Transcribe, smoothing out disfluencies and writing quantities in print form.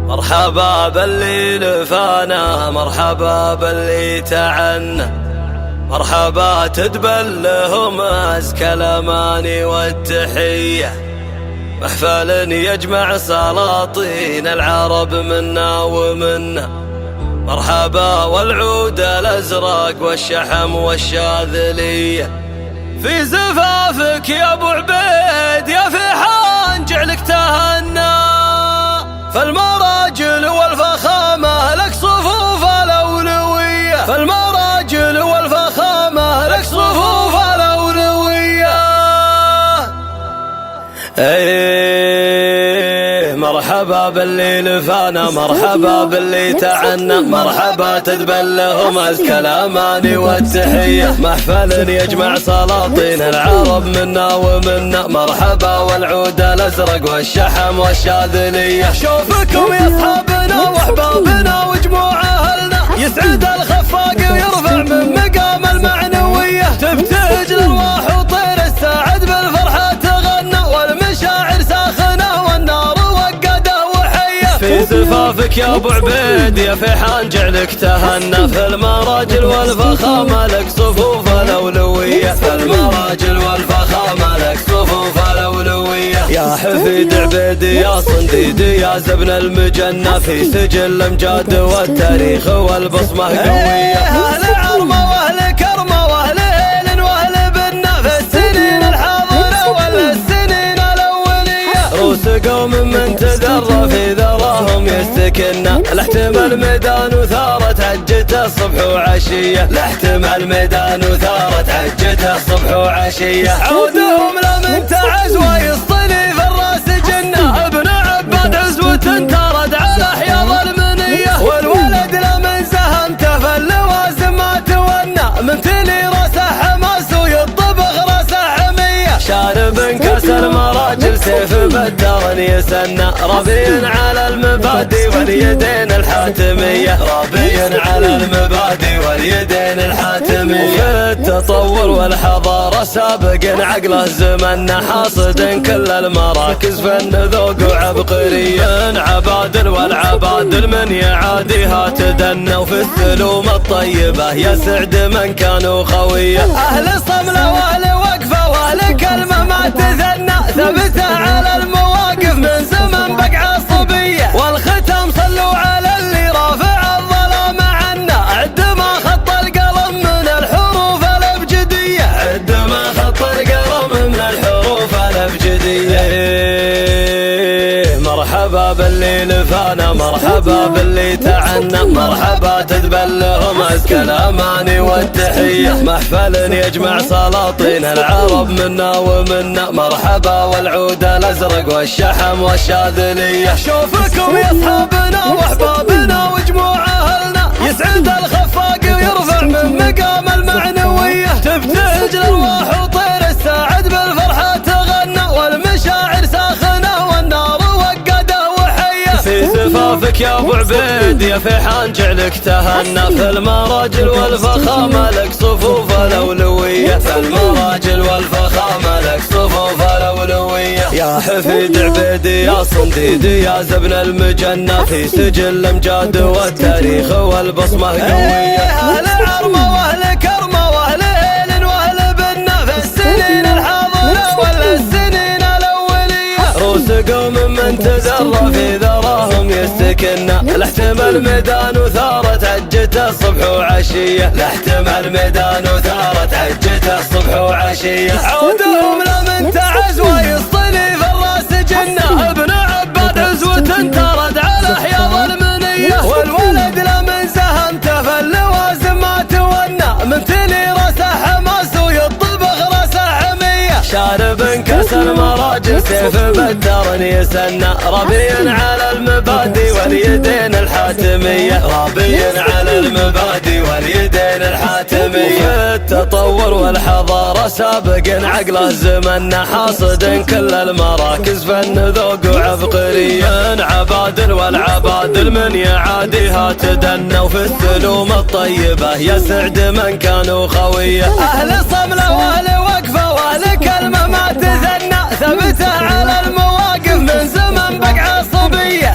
مرحبا باللي لفانا، مرحبا باللي تعنا، مرحبا تدبل لهم أزكى الأماني والتحية. محفل يجمع سلاطين العرب منا ومنا، مرحبا والعود الأزرق والشحم والشاذلية. في زفافك يا ابو عبيد يا فيحان جعلك تهنى، فالمراجل والفخامة لك صفوف الأولوية، فالمراجل والفخامة لك صفوف الأولوية. مرحبا باللي لفانا، مرحبا باللي تعنا، مرحبا تدبل لهم أزكى الأماني والتحية. محفل يجمع سلاطين العرب منا ومنا، مرحبا والعود الأزرق والشحم والشاذلية. شوفكم يا أصحابنا وأحبابنا وجموع أهلنا، يسعد الخفاق ويرفع من مقام المعنوية. تبتهج الأرواح وطير الساعد بالفرحة تغنى، والمشاعر ساخنة والنار وقده وحية. في زفافك يا ابو عبيد يا فيحان جعلك تهنى، في المراجل والفخامة لك صفوف الأولوية، في المراجل والفخامة لك صفوف الأولوية. يا حفيد عبيدي يا صنديدي يا زبن المجنة، في سجل الأمجاد والتاريخ والبصمة قوية. أهل عرمة وأهل كرمة وأهل هيل وأهل بنا، في السنين الحاضرة والسنين الأولية. روس قوم من تذرى في ذراهم يستكنا، لاحتمال ميدان وثارت حجته الصبح وعشية، لاحتمال ميدان وثارت حجته الصبح وعشية. عودهم لمن تعز ويصطلي في الراس جنة، ابن عباد عزوة ترد على حياض المنية، والولد لمن سهمته في اللوازم ما تونى، من تلي راسه حماس ويطبخ راسه حمية. شارب كاس المراجل سيف بدر يسنى، ربي على المبادئ واليدين الحاتمية، ربي على المبادئ واليدين الحاتمية. في التطور والحضارة سابق عقله زمننا، حاصد كل المراكز فن ذوق وعبقرية. عبادل والعبادل من يعاديها تدنى، وفي السلوم الطيبة يسعد من كانوا خوية. أهل صملة وأهل وقفة وأهل كلمة ما تثنى، ثبت على المواقف من زمن بقع الصبية. والختم صلوا على اللي رافع الظلام عنا، عد ما خط القلم من الحروف الأبجدية، عد ما خط القلم من الحروف الأبجدية. مرحبا باللي لفانا، مرحبا باللي تعنا، مرحبا تدبل لهم أزكى الأماني والتحية. محفل يجمع سلاطين العرب منا ومنا، مرحبا والعود الأزرق والشحم والشاذلية. شوفكم يا أصحابنا وأحبابنا وجموع أهلنا، يسعد الخفاق ويرفع من مقام المعنوية. تبتهج الأرواح وطير الساعد بالفرحة تغنى، والمشاعر ساخنة والنار وقده وحية. في زفافك يا ابو عبيد يا فيحان جعلك تهنى، في المراجل والفخامة لك صفوف الأولوية، في المراجل والفخامة لك صفوف الأولوية. يا حفيد عبيدي يا صنديدي يا زبن المجنة، في سجل الأمجاد والتاريخ والبصمة قوية. أهل عرمة وأهل كرمة وأهل هيل وأهل بنا، في السنين الحاضرة والسنين الأولية. روس قوم من تذرى في ذراهم يستكنا، لاحتمال ميدان وثارت حجته الصبح وعشية، لاحتمال ميدان وثارت حجته الصبح وعشية. عودهم لمن تعز ويصطلي في الراس جنة، ابن عباد عزوة ترد على حياض المنية، والولد لمن سهمته في اللوازم ما تونى، من تلي راسه حماس ويطبخ راسه حمية. شارب كاس المراجل سيف بدر يسنى، ربي على المبادئ واليدين الحاتمية، ربي على المبادئ واليدين الحاتمية. في التطور والحضارة سابق عقله زمننا، حاصد كل المراكز فن ذوق وعبقرية. عبادل والعبادل من يعاديها تدنى، وفي السلوم الطيبة يسعد من كانوا خوية. أهل صملة وأهل وقفة وأهل كلمة ما تثنى، ثبت على المواقف من زمن بقع الصبية.